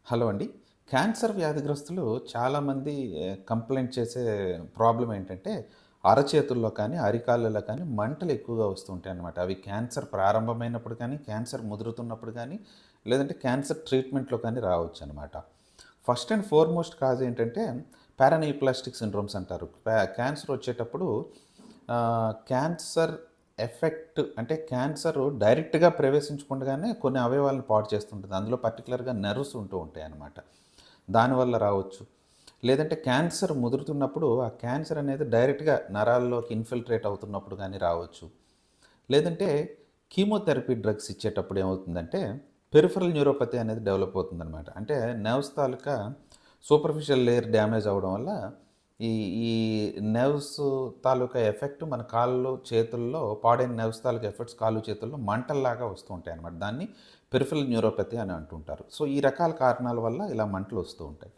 Hello అండి. Cancer వ్యాధిగ్రస్తులు చాలామంది కంప్లెయింట్ చేసే ప్రాబ్లమ్ ఏంటంటే, అరచేతుల్లో కానీ, అరికాళ్ళలో కానీ మంటలు ఎక్కువగా వస్తూ ఉంటాయన్నమాట. అవి క్యాన్సర్ ప్రారంభమైనప్పుడు కానీ, క్యాన్సర్ ముదురుతున్నప్పుడు కానీ, లేదంటే క్యాన్సర్ ట్రీట్మెంట్‌లో కానీ రావచ్చనమాట. ఫస్ట్ అండ్ ఫార్‌మోస్ట్ కాజ్ ఏంటంటే, పారానెప్లాస్టిక్ సిండ్రోమ్స్ అంటారు. క్యాన్సర్ వచ్చేటప్పుడు క్యాన్సర్ ఎఫెక్ట్ అంటే క్యాన్సరు డైరెక్ట్‌గా ప్రవేశించకుండానే కొన్ని అవయవాలను పాడు చేస్తుంటది. అందులో పర్టిక్యులర్‌గా నెర్వ్స్ ఉంటూ ఉంటాయన్నమాట. దానివల్ల రావచ్చు. లేదంటే క్యాన్సర్ ముదురుతున్నప్పుడు ఆ క్యాన్సర్ అనేది డైరెక్ట్‌గా నరాల్లోకి ఇన్ఫిల్ట్రేట్ అవుతున్నప్పుడు గానీ రావచ్చు. లేదంటే కీమోథెరపీ డ్రగ్స్ ఇచ్చేటప్పుడు ఏమవుతుందంటే పెరిఫెరల్ న్యూరోపతి అనేది డెవలప్ అవుతుందనమాట. అంటే నెర్వ్స్ తాలూకా సూపర్ఫిషియల్ లేయర్ డ్యామేజ్ అవ్వడం వల్ల ఈ ఈ నెర్వ్స్ తాలూకా ఎఫెక్ట్ మన కాళ్ళు, చేతుల్లో పాడైన నెర్వ్స్ తాలూకా ఎఫెక్ట్స్ కాళ్ళు, చేతుల్లో మంటల్లాగా వస్తూ ఉంటాయన్నమాట. దాన్ని పెరిఫెరల్ న్యూరోపతి అని అంటుంటారు. సో, ఈ రకాల కారణాల వల్ల ఇలా మంటలు వస్తూ ఉంటాయి.